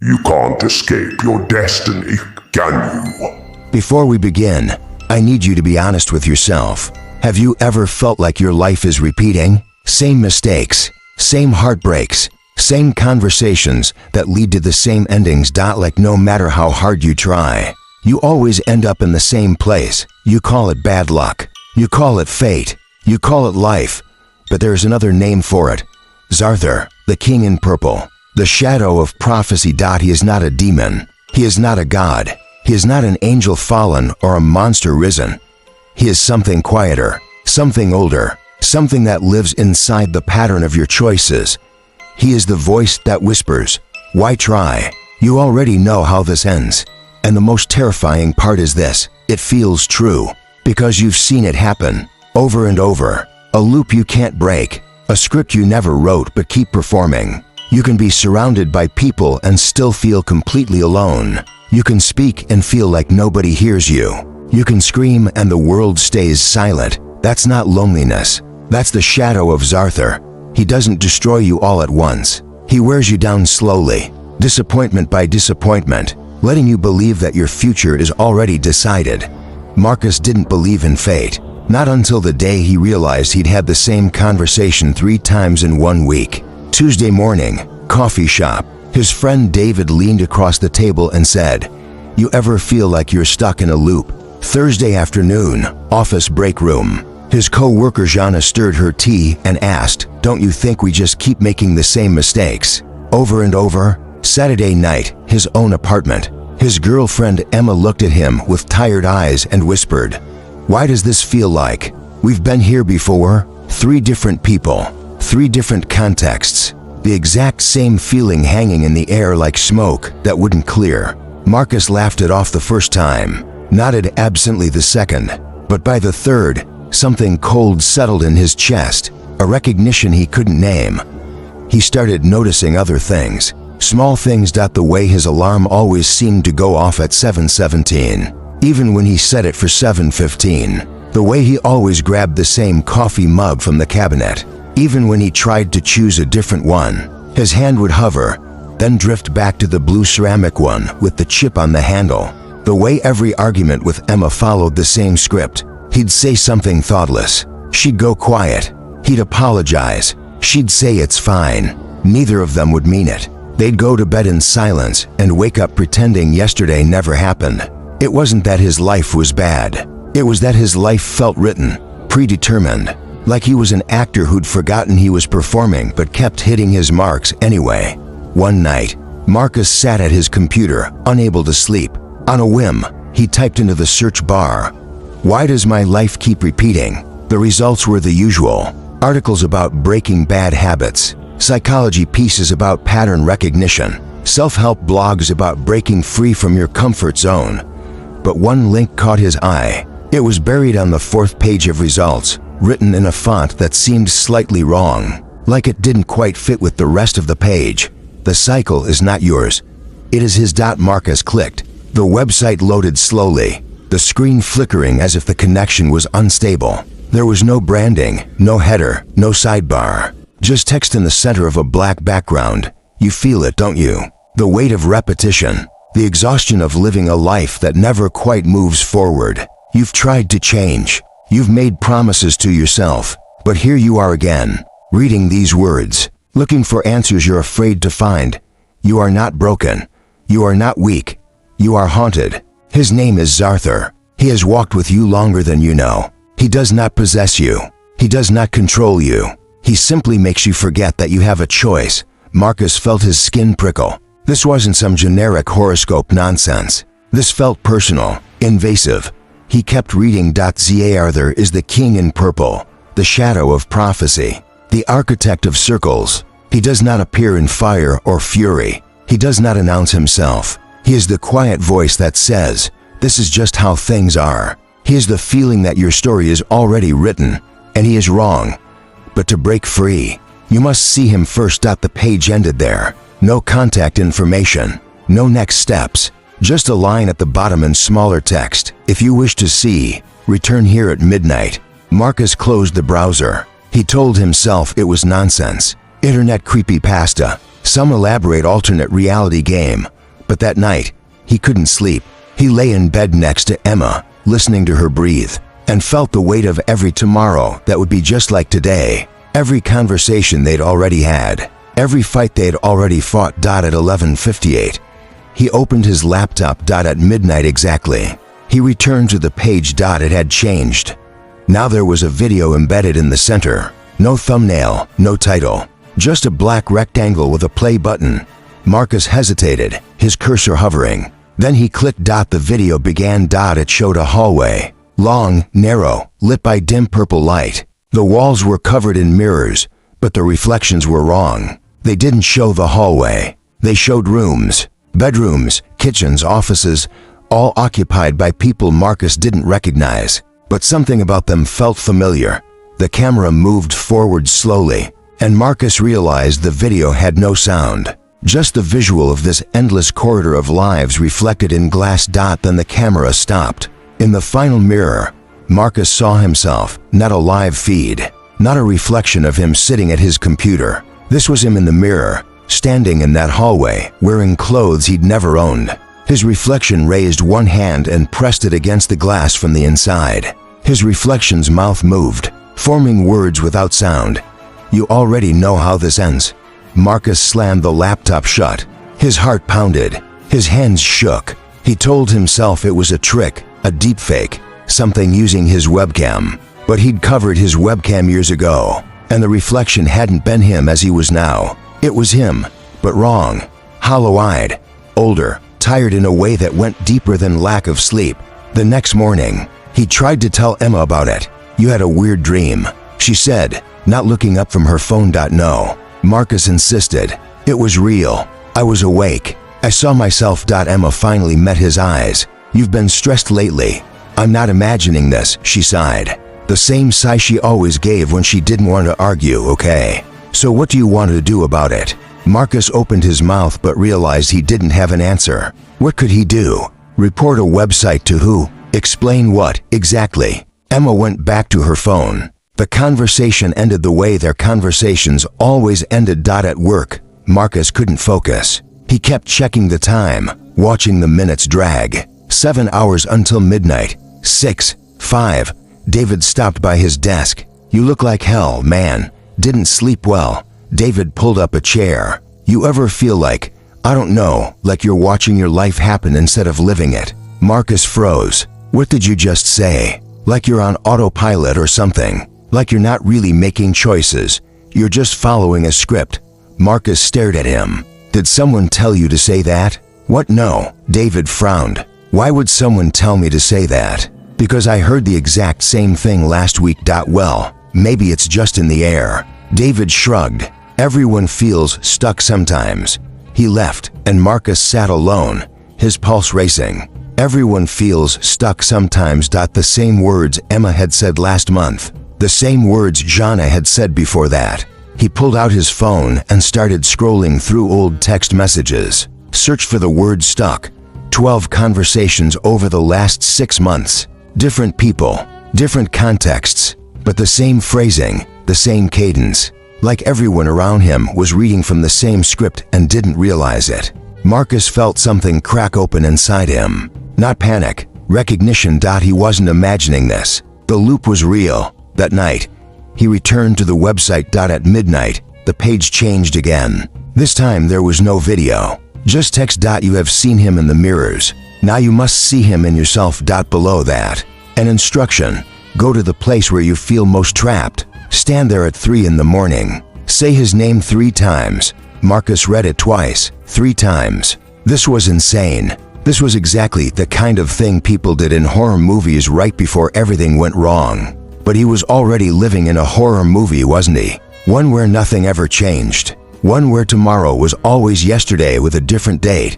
You can't escape your destiny, can you? Before we begin, I need you to be honest with yourself. Have you ever felt like your life is repeating? Same mistakes, same heartbreaks, same conversations that lead to the same endings. Like no matter how hard you try, you always end up in the same place. You call it bad luck. You call it fate. You call it life. But there's another name for it. Zarthur, the king in purple. The shadow of prophecy. He is not a demon. He is not a god. He is not an angel fallen or a monster risen. He is something quieter, something older, something that lives inside the pattern of your choices. He is the voice that whispers, "Why try? You already know how this ends." And the most terrifying part is this: it feels true, because you've seen it happen, over and over. A loop you can't break, a script you never wrote but keep performing. You can be surrounded by people and still feel completely alone. You can speak and feel like nobody hears you. You can scream and the world stays silent. That's not loneliness. That's the shadow of Zarthur. He doesn't destroy you all at once. He wears you down slowly, disappointment by disappointment, letting you believe that your future is already decided. Marcus didn't believe in fate, not until the day he realized he'd had the same conversation 3 times in 1 week. Tuesday morning, coffee shop. His friend David leaned across the table and said, "You ever feel like you're stuck in a loop?" Thursday afternoon, office break room. His co-worker Jana stirred her tea and asked, "Don't you think we just keep making the same mistakes over and over?" Saturday night, his own apartment. His girlfriend Emma looked at him with tired eyes and whispered, "Why does this feel like we've been here before?" 3 different people, 3 different contexts, the exact same feeling hanging in the air like smoke that wouldn't clear. Marcus laughed it off the first time, nodded absently the second, but by the third, something cold settled in his chest, a recognition he couldn't name. He started noticing other things, small things. The way his alarm always seemed to go off at 7:17, even when he set it for 7:15. The way he always grabbed the same coffee mug from the cabinet, even when he tried to choose a different one. His hand would hover, then drift back to the blue ceramic one with the chip on the handle. The way every argument with Emma followed the same script. He'd say something thoughtless. She'd go quiet. He'd apologize. She'd say it's fine. Neither of them would mean it. They'd go to bed in silence and wake up pretending yesterday never happened. It wasn't that his life was bad. It was that his life felt written, predetermined, like he was an actor who'd forgotten he was performing but kept hitting his marks anyway. One night, Marcus sat at his computer, unable to sleep. On a whim, he typed into the search bar, "Why does my life keep repeating?" The results were the usual. Articles about breaking bad habits, psychology pieces about pattern recognition, self-help blogs about breaking free from your comfort zone. But one link caught his eye. It was buried on the 4th page of results, written in a font that seemed slightly wrong, like it didn't quite fit with the rest of the page. "The cycle is not yours. It is his." Marcus clicked. The website loaded slowly, the screen flickering as if the connection was unstable. There was no branding, no header, no sidebar, just text in the center of a black background. You feel it, don't you? The weight of repetition, the exhaustion of living a life that never quite moves forward. You've tried to change. You've made promises to yourself, but here you are again, reading these words, looking for answers you're afraid to find. You are not broken. You are not weak. You are haunted. His name is Zarthur. He has walked with you longer than you know. He does not possess you. He does not control you. He simply makes you forget that you have a choice. Marcus felt his skin prickle. This wasn't some generic horoscope nonsense. This felt personal, invasive. He kept reading. Zarthur is the king in purple, the shadow of prophecy, the architect of circles. He does not appear in fire or fury. He does not announce himself. He is the quiet voice that says, "This is just how things are." He is the feeling that your story is already written, and he is wrong. But to break free, you must see him first. The page ended there. No contact information, no next steps. Just a line at the bottom in smaller text. "If you wish to see, return here at midnight." Marcus closed the browser. He told himself it was nonsense. Internet creepypasta. Some elaborate alternate reality game. But that night, he couldn't sleep. He lay in bed next to Emma, listening to her breathe, and felt the weight of every tomorrow that would be just like today. Every conversation they'd already had. Every fight they'd already fought. At 11:58. He opened his laptop. At midnight exactly. He returned to the page. It had changed. Now there was a video embedded in the center. No thumbnail, no title. Just a black rectangle with a play button. Marcus hesitated, his cursor hovering. Then he clicked. The video began. It showed a hallway. Long, narrow, lit by dim purple light. The walls were covered in mirrors, but the reflections were wrong. They didn't show the hallway. They showed rooms, bedrooms, kitchens, offices, all occupied by people Marcus didn't recognize. But something about them felt familiar. The camera moved forward slowly, and Marcus realized the video had no sound. Just the visual of this endless corridor of lives reflected in glass. Then the camera stopped. In the final mirror, Marcus saw himself, not a live feed, not a reflection of him sitting at his computer. This was him in the mirror, standing in that hallway, wearing clothes he'd never owned. His reflection raised one hand and pressed it against the glass from the inside. His reflection's mouth moved, forming words without sound. "You already know how this ends." Marcus slammed the laptop shut. His heart pounded. His hands shook. He told himself it was a trick, a deepfake, something using his webcam. But he'd covered his webcam years ago, and the reflection hadn't been him as he was now. It was him, but wrong. Hollow-eyed, older, tired in a way that went deeper than lack of sleep. The next morning, he tried to tell Emma about it. "You had a weird dream," she said, not looking up from her phone. "No." Marcus insisted. "It was real. I was awake. I saw myself." Emma finally met his eyes. "You've been stressed lately." "I'm not imagining this," she sighed. The same sigh she always gave when she didn't want to argue. "Okay. So what do you want to do about it?" Marcus opened his mouth but realized he didn't have an answer. What could he do? Report a website to who? Explain what, exactly? Emma went back to her phone. The conversation ended the way their conversations always ended. At work, Marcus couldn't focus. He kept checking the time, watching the minutes drag. 7 hours until midnight. 6, 5. David stopped by his desk. "You look like hell, man. Didn't sleep well." David pulled up a chair. "You ever feel like, I don't know, like you're watching your life happen instead of living it?" Marcus froze. "What did you just say? Like you're on autopilot or something? Like you're not really making choices? You're just following a script?" Marcus stared at him. "Did someone tell you to say that?" "What? No." David frowned. "Why would someone tell me to say that?" "Because I heard the exact same thing last week." "Well, maybe it's just in the air." David shrugged. "Everyone feels stuck sometimes." He left, and Marcus sat alone, his pulse racing. Everyone feels stuck sometimes. The same words Emma had said last month. The same words Jana had said before that. He pulled out his phone and started scrolling through old text messages. Search for the word stuck. 12 conversations over the last 6 months. Different people, different contexts, but the same phrasing, the same cadence. Like everyone around him was reading from the same script and didn't realize it. Marcus felt something crack open inside him. Not panic, recognition. He wasn't imagining this. The loop was real. That night, he returned to the website. At midnight, the page changed again. This time there was no video. Just text. "You have seen him in the mirrors. Now you must see him in yourself." Below that, an instruction. "Go to the place where you feel most trapped. Stand there at 3 in the morning. Say his name 3 times. Marcus read it twice, 3 times. This was insane. This was exactly the kind of thing people did in horror movies right before everything went wrong. But he was already living in a horror movie, wasn't he? One where nothing ever changed. One where tomorrow was always yesterday with a different date.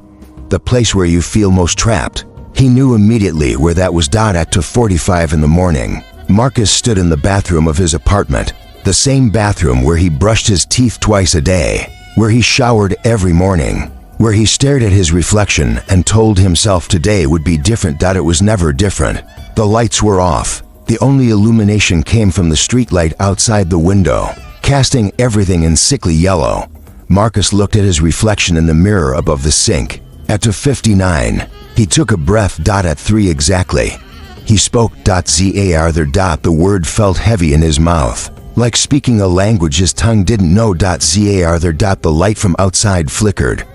The place where you feel most trapped. He knew immediately where that was. At 2:45 in the morning, Marcus stood in the bathroom of his apartment. The same bathroom where he brushed his teeth twice a day, where he showered every morning, where he stared at his reflection and told himself today would be different. It was never different. The lights were off. The only illumination came from the streetlight outside the window, casting everything in sickly yellow. Marcus looked at his reflection in the mirror above the sink. At 2:59, he took a breath. At 3 exactly, he spoke. Zarthur. The word felt heavy in his mouth, like speaking a language his tongue didn't know. Zarthur. The light from outside flickered.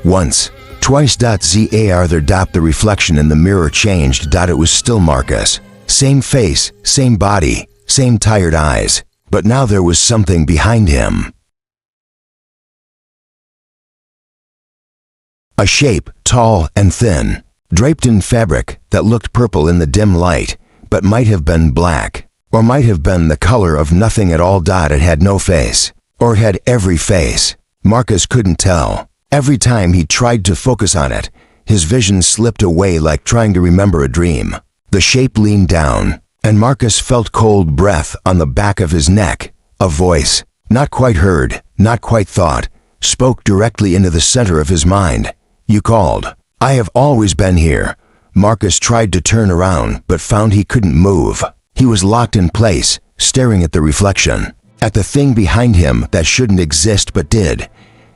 Once, twice. Zarthur. The reflection in the mirror changed. It was still Marcus. Same face, same body, same tired eyes. But now there was something behind him. A shape, tall and thin, draped in fabric that looked purple in the dim light, but might have been black, or might have been the color of nothing at all. It had no face, or had every face. Marcus couldn't tell. Every time he tried to focus on it, his vision slipped away like trying to remember a dream. The shape leaned down, and Marcus felt cold breath on the back of his neck. A voice, not quite heard, not quite thought, spoke directly into the center of his mind. "You called. I have always been here." Marcus tried to turn around, but found he couldn't move. He was locked in place, staring at the reflection, at the thing behind him that shouldn't exist but did.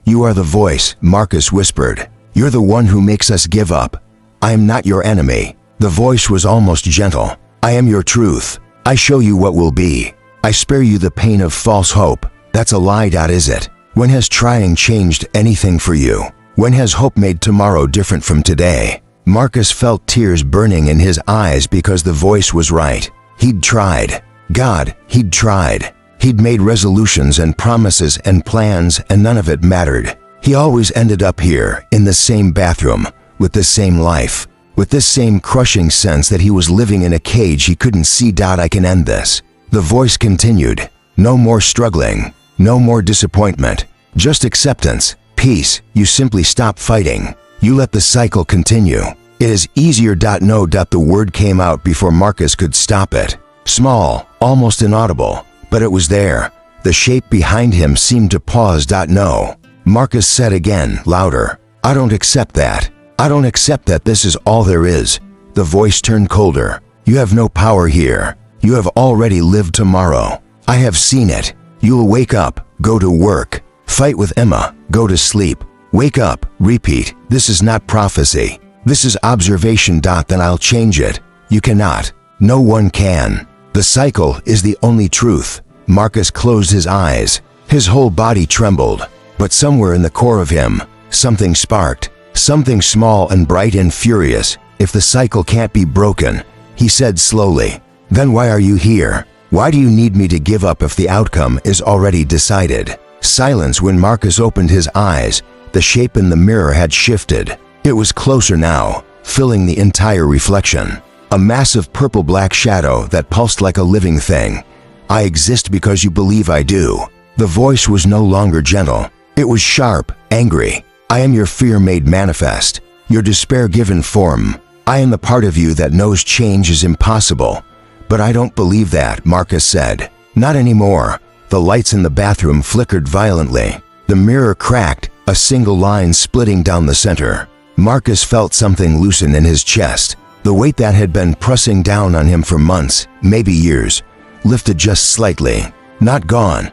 "You are the voice," Marcus whispered. "You're the one who makes us give up. I am not your enemy." The voice was almost gentle. "I am your truth. I show you what will be. I spare you the pain of false hope." That's a lie. Is it? When has trying changed anything for you? When has hope made tomorrow different from today? Marcus felt tears burning in his eyes because the voice was right. He'd tried. God, he'd tried. He'd made resolutions and promises and plans, and none of it mattered. He always ended up here, in the same bathroom, with the same life, with this same crushing sense that he was living in a cage he couldn't see. "I can end this." The voice continued. "No more struggling. No more disappointment. Just acceptance. Peace. You simply stop fighting. You let the cycle continue. It is easier. No. The word came out before Marcus could stop it. Small, almost inaudible, but it was there. The shape behind him seemed to pause. No. Marcus said again, louder. "I don't accept that. I don't accept that this is all there is." The voice turned colder. "You have no power here. You have already lived tomorrow. I have seen it. You'll wake up, go to work, fight with Emma, go to sleep, wake up, repeat. This is not prophecy. This is observation. Then I'll change it. You cannot. No one can. The cycle is the only truth." Marcus closed his eyes. His whole body trembled. But somewhere in the core of him, something sparked. Something small and bright and furious. "If the cycle can't be broken," he said slowly, "then why are you here? Why do you need me to give up if the outcome is already decided?" Silence. When Marcus opened his eyes, the shape in the mirror had shifted. It was closer now, filling the entire reflection. A massive purple-black shadow that pulsed like a living thing. "I exist because you believe I do." The voice was no longer gentle. It was sharp, angry. "I am your fear made manifest, your despair given form. I am the part of you that knows change is impossible." "But I don't believe that," Marcus said. "Not anymore." The lights in the bathroom flickered violently. The mirror cracked, a single line splitting down the center. Marcus felt something loosen in his chest. The weight that had been pressing down on him for months, maybe years, lifted just slightly. Not gone,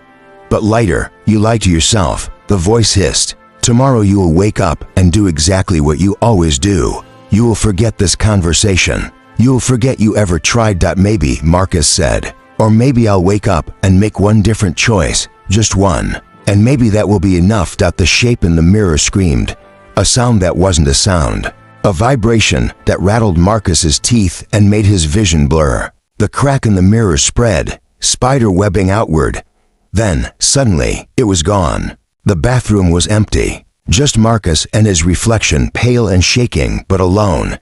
but lighter. "You lie to yourself," the voice hissed. "Tomorrow you will wake up and do exactly what you always do. You will forget this conversation. You will forget you ever tried." "Maybe," Marcus said. "Or maybe I'll wake up and make one different choice, just one. And maybe that will be enough." The shape in the mirror screamed. A sound that wasn't a sound. A vibration that rattled Marcus's teeth and made his vision blur. The crack in the mirror spread, spider webbing outward. Then, suddenly, it was gone. The bathroom was empty. Just Marcus and his reflection, pale and shaking, but alone.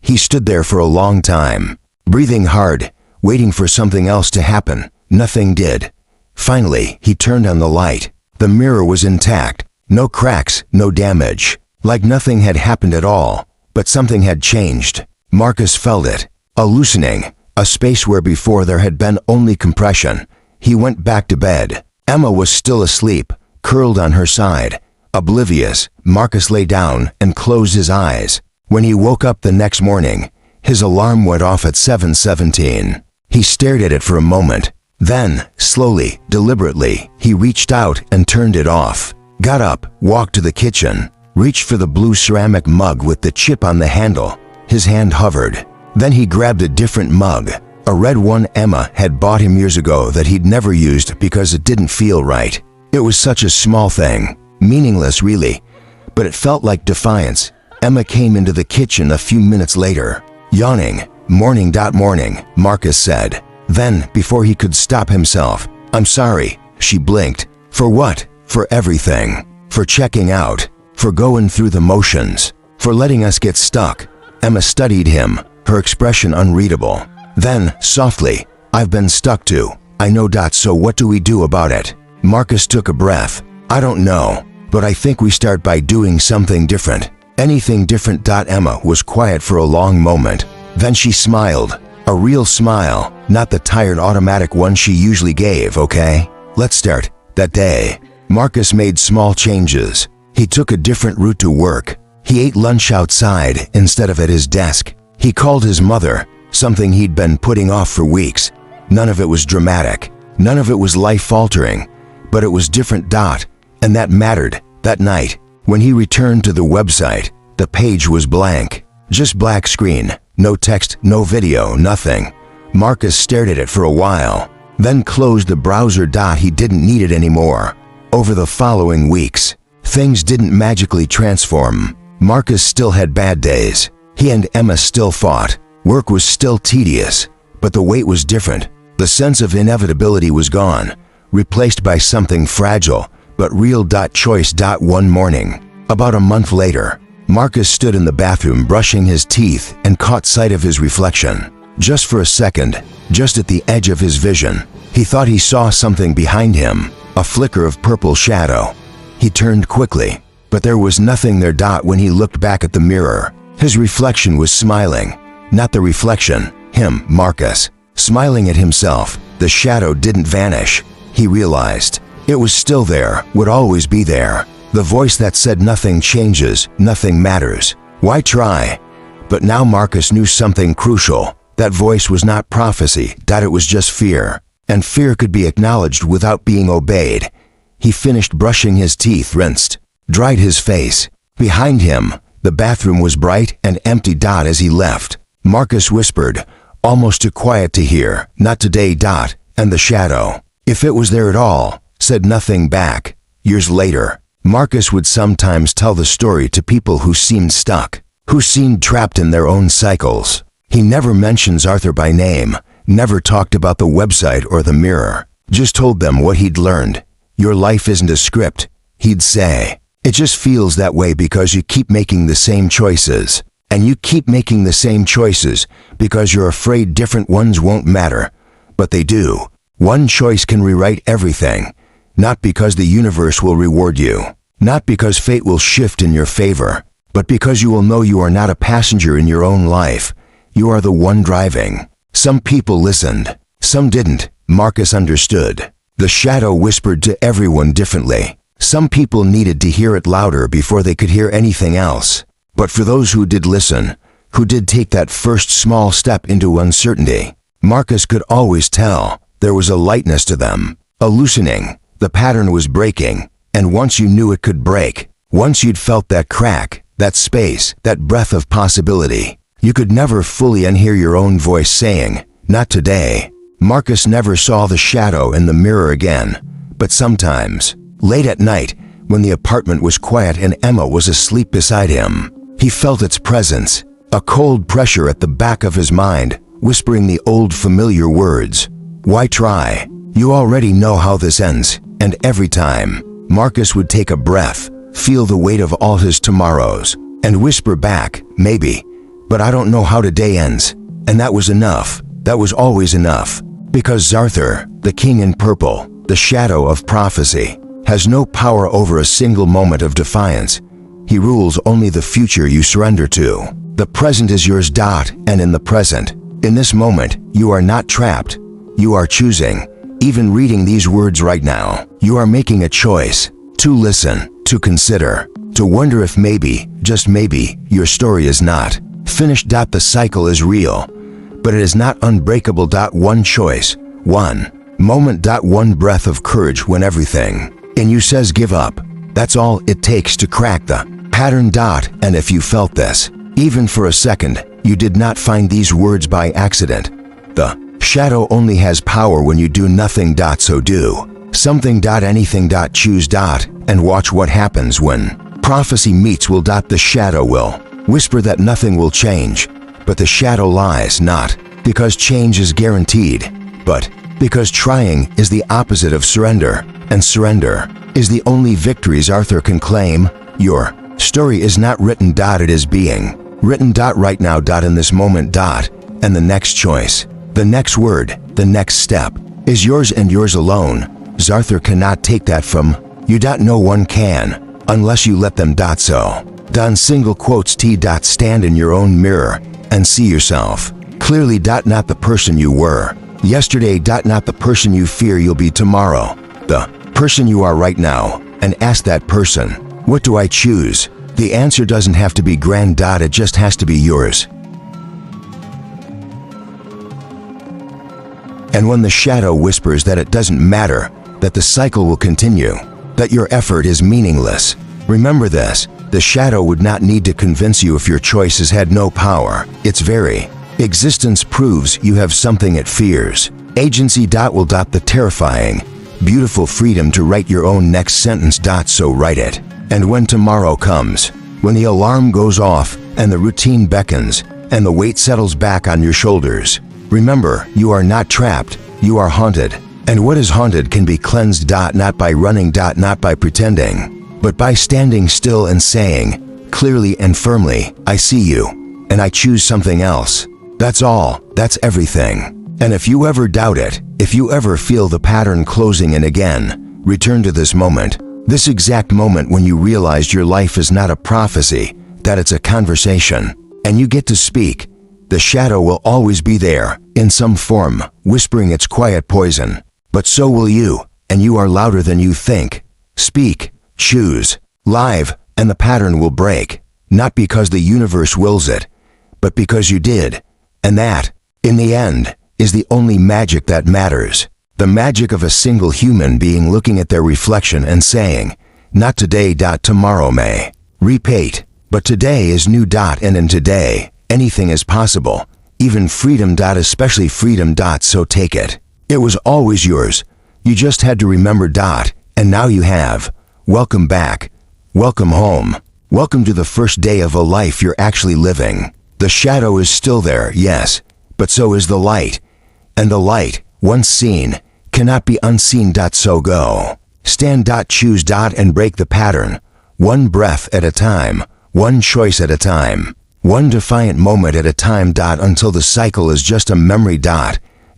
He stood there for a long time, breathing hard, waiting for something else to happen. Nothing did. Finally, he turned on the light. The mirror was intact. No cracks, no damage. Like nothing had happened at all. But something had changed. Marcus felt it. A loosening. A space where before there had been only compression. He went back to bed. Emma was still asleep, curled on her side. Oblivious, Marcus lay down and closed his eyes. When he woke up the next morning, his alarm went off at 7:17. He stared at it for a moment. Then, slowly, deliberately, he reached out and turned it off. got up, walked to the kitchen, reached for the blue ceramic mug with the chip on the handle. His hand hovered. Then he grabbed a different mug, a red one Emma had bought him years ago that he'd never used because it didn't feel right. It was such a small thing, meaningless really, but it felt like defiance. Emma came into the kitchen a few minutes later, yawning. "Morning. Morning," Marcus said. Then, before he could stop himself, "I'm sorry," she blinked. "For what?" "For everything. For checking out. For going through the motions. For letting us get stuck." Emma studied him, her expression unreadable. Then, softly, "I've been stuck too. I know. So what do we do about it?" Marcus took a breath. "I don't know, but I think we start by doing something different." "Anything different?" Emma was quiet for a long moment. Then she smiled. A real smile, not the tired automatic one she usually gave. "Okay, let's start." That day, Marcus made small changes. He took a different route to work. He ate lunch outside instead of at his desk. He called his mother, something he'd been putting off for weeks. None of it was dramatic. None of it was life-altering. But it was different. And that mattered. That night, when he returned to the website, the page was blank. Just black screen. No text, no video, nothing. Marcus stared at it for a while, then closed the browser. He didn't need it anymore. Over the following weeks, things didn't magically transform. Marcus still had bad days. He and Emma still fought. Work was still tedious, but the weight was different. The sense of inevitability was gone, replaced by something fragile but real. Choice. One morning, about a month later, Marcus stood in the bathroom brushing his teeth and caught sight of his reflection. Just for a second, just at the edge of his vision, he thought he saw something behind him, a flicker of purple shadow. He turned quickly, but there was nothing there. When he looked back at the mirror, his reflection was smiling. Not the reflection, him, Marcus, smiling at himself. The shadow didn't vanish. He realized it was still there, would always be there. The voice that said nothing changes, nothing matters. Why try? But now Marcus knew something crucial. That voice was not prophecy. It was just fear. And fear could be acknowledged without being obeyed. He finished brushing his teeth, rinsed, dried his face. Behind him, the bathroom was bright and empty. As he left, Marcus whispered, almost too quiet to hear, "Not today." And the shadow, if it was there at all, said nothing back. Years later, Marcus would sometimes tell the story to people who seemed stuck, who seemed trapped in their own cycles. He never mentioned Zarthur by name, never talked about the website or the mirror, just told them what he'd learned. "Your life isn't a script," he'd say. "It just feels that way because you keep making the same choices. And you keep making the same choices because you're afraid different ones won't matter. But they do. One choice can rewrite everything. Not because the universe will reward you, not because fate will shift in your favor, but because you will know you are not a passenger in your own life. You are the one driving." Some people listened, some didn't. Marcus understood. The shadow whispered to everyone differently. Some people needed to hear it louder before they could hear anything else. But for those who did listen, who did take that first small step into uncertainty, Marcus could always tell there was a lightness to them, a loosening. The pattern was breaking, and once you knew it could break, once you'd felt that crack, that space, that breath of possibility, you could never fully unhear your own voice saying, "Not today." Marcus never saw the shadow in the mirror again, but sometimes, late at night, when the apartment was quiet and Emma was asleep beside him, he felt its presence, a cold pressure at the back of his mind, whispering the old familiar words. "Why try? You already know how this ends." And every time, Marcus would take a breath, feel the weight of all his tomorrows, and whisper back, "Maybe, but I don't know how today ends." And that was enough. That was always enough. Because Zarthur, the king in purple, the shadow of prophecy, has no power over a single moment of defiance. He rules only the future you surrender to. The present is yours. And in the present, in this moment, you are not trapped. You are choosing. Even reading these words right now, you are making a choice to listen, to consider, to wonder if maybe, just maybe, your story is not finished. The cycle is real, but it is not unbreakable. One choice, one moment, one breath of courage when everything in you says give up. That's all it takes to crack the pattern. And if you felt this, even for a second, you did not find these words by accident. The shadow only has power when you do nothing. So do something. Anything. Choose. And watch what happens when prophecy meets will. The shadow will whisper that nothing will change, but the shadow lies, not because change is guaranteed, but because trying is the opposite of surrender, and surrender is the only victory Zarthur can claim. Your story is not written. It is being written. Right now. In this moment. And the next choice, the next word, the next step is yours and yours alone. Zarthur cannot take that from you. No one can, unless you let them. So, single quotes. Stand in your own mirror and see yourself clearly. Not the person you were yesterday. Not the person you fear you'll be tomorrow. The person you are right now, and ask that person, what do I choose? The answer doesn't have to be grand. It just has to be yours. And when the shadow whispers that it doesn't matter, that the cycle will continue, that your effort is meaningless, remember this: the shadow would not need to convince you if your choices had no power. Its very existence proves you have something it fears. Agency. Will. The terrifying, beautiful freedom to write your own next sentence. So write it. And when tomorrow comes, when the alarm goes off and the routine beckons and the weight settles back on your shoulders, remember, you are not trapped, you are haunted. And what is haunted can be cleansed. Not by running. Not by pretending, but by standing still and saying, clearly and firmly, I see you, and I choose something else. That's all, that's everything. And if you ever doubt it, if you ever feel the pattern closing in again, return to this moment, this exact moment when you realized your life is not a prophecy, that it's a conversation, and you get to speak. The shadow will always be there, in some form, whispering its quiet poison. But so will you, and you are louder than you think. Speak, choose, live, and the pattern will break. Not because the universe wills it, but because you did. And that, in the end, is the only magic that matters. The magic of a single human being looking at their reflection and saying, not today. Tomorrow may repeat, but today is new. And in today, anything is possible, even freedom. Especially freedom. So take it. It was always yours. You just had to remember. And now you have. Welcome back. Welcome home. Welcome to the first day of a life you're actually living. The shadow is still there, yes, but so is the light. And the light, once seen, cannot be unseen. So go. Stand. Choose. And break the pattern. One breath at a time. One choice at a time. One defiant moment at a time. Until the cycle is just a memory.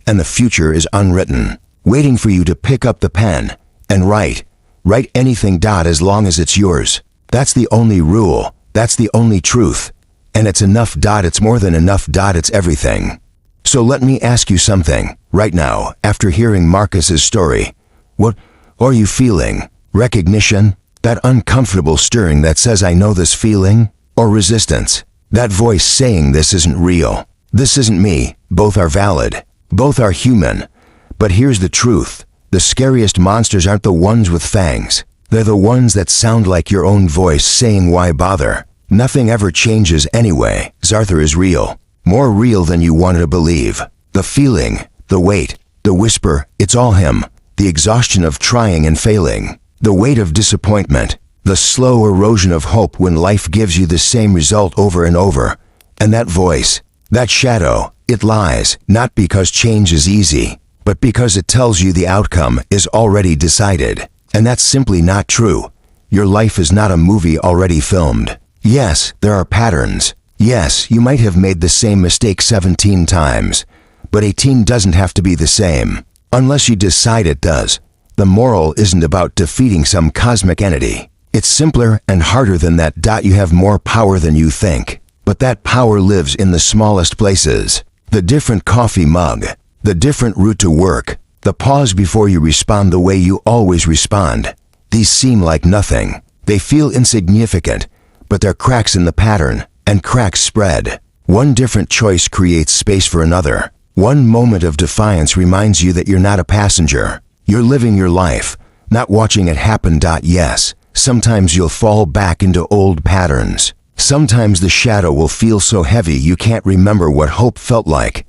And the future is unwritten, waiting for you to pick up the pen and write. Write anything. As long as it's yours. That's the only rule. That's the only truth. And it's enough. It's more than enough. It's everything. So let me ask you something, right now, after hearing Marcus's story. What are you feeling? Recognition? That uncomfortable stirring that says I know this feeling? Or resistance? That voice saying this isn't real. This isn't me. Both are valid. Both are human. But here's the truth. The scariest monsters aren't the ones with fangs. They're the ones that sound like your own voice saying why bother? Nothing ever changes anyway. Zarthur is real. More real than you wanted to believe. The feeling, the weight, the whisper, it's all him. The exhaustion of trying and failing. The weight of disappointment. The slow erosion of hope when life gives you the same result over and over. And that voice, that shadow, it lies, not because change is easy, but because it tells you the outcome is already decided. And that's simply not true. Your life is not a movie already filmed. Yes, there are patterns. Yes, you might have made the same mistake 17 times, but 18 doesn't have to be the same, unless you decide it does. The moral isn't about defeating some cosmic entity. It's simpler and harder than that. You have more power than you think, but that power lives in the smallest places. The different coffee mug, the different route to work, the pause before you respond the way you always respond. These seem like nothing. They feel insignificant, but they're cracks in the pattern. And cracks spread. One different choice creates space for another. One moment of defiance reminds you that you're not a passenger. You're living your life, not watching it happen. Yes, Sometimes you'll fall back into old patterns. Sometimes the shadow will feel so heavy you can't remember what hope felt like.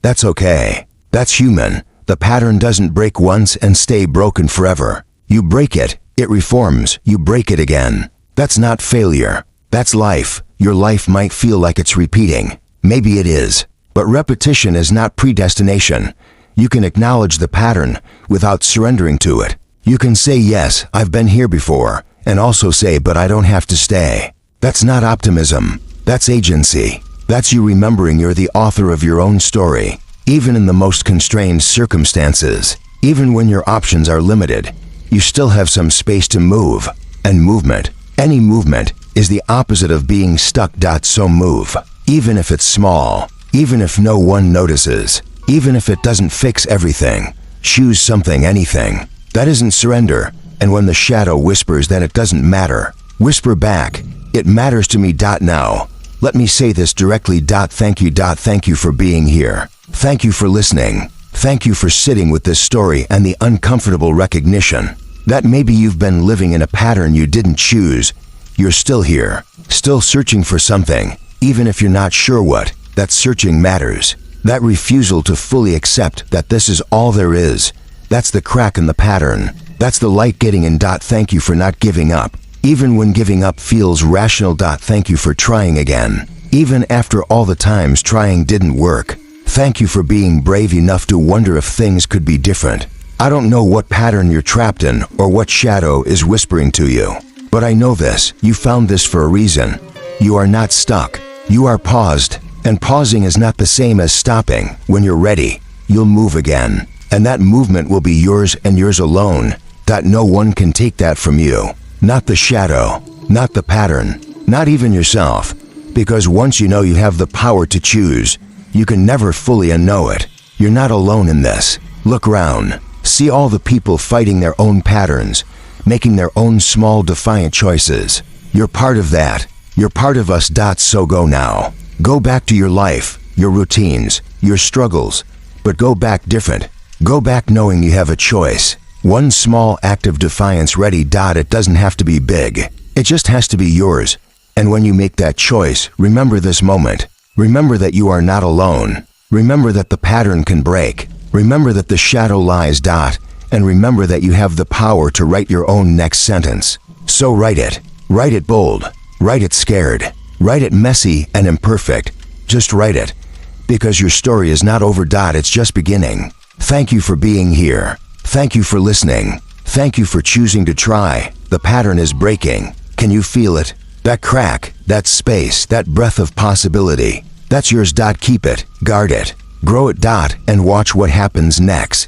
That's okay. That's human. The pattern doesn't break once and stay broken forever. You break it, it reforms, you break it again. That's not failure. That's life. Your life might feel like it's repeating. Maybe it is. But repetition is not predestination. You can acknowledge the pattern without surrendering to it. You can say, yes, I've been here before, and also say, but I don't have to stay. That's not optimism. That's agency. That's you remembering you're the author of your own story. Even in the most constrained circumstances, even when your options are limited, you still have some space to move. And movement, any movement, is the opposite of being stuck. So move. Even if it's small, even if no one notices, even if it doesn't fix everything, choose something, anything. That isn't surrender. And when the shadow whispers that it doesn't matter, whisper back, it matters to me. Now, let me say this directly. Thank you. Thank you for being here. Thank you for listening. Thank you for sitting with this story and the uncomfortable recognition that maybe you've been living in a pattern you didn't choose. You're still here, still searching for something, even if you're not sure what. That searching matters. That refusal to fully accept that this is all there is. That's the crack in the pattern. That's the light getting in. Thank you for not giving up. Even when giving up feels rational. Thank you for trying again. Even after all the times trying didn't work. Thank you for being brave enough to wonder if things could be different. I don't know what pattern you're trapped in or what shadow is whispering to you. But I know this, you found this for a reason. You are not stuck. You are paused. And pausing is not the same as stopping. When you're ready, you'll move again. And that movement will be yours and yours alone. No one can take that from you. Not the shadow, not the pattern, not even yourself. Because once you know you have the power to choose, you can never fully unknow it. You're not alone in this. Look around. See all the people fighting their own patterns, making their own small defiant choices. You're part of that. You're part of us. So go now. Go back to your life, your routines, your struggles. But go back different. Go back knowing you have a choice. One small act of defiance ready. It doesn't have to be big. It just has to be yours. And when you make that choice, remember this moment. Remember that you are not alone. Remember that the pattern can break. Remember that the shadow lies. And remember that you have the power to write your own next sentence. So write it. Write it bold. Write it scared. Write it messy and imperfect. Just write it. Because your story is not over. It's just beginning. Thank you for being here. Thank you for listening. Thank you for choosing to try. The pattern is breaking. Can you feel it? That crack, that space, that breath of possibility. That's yours. Keep it, guard it, grow it. And watch what happens next.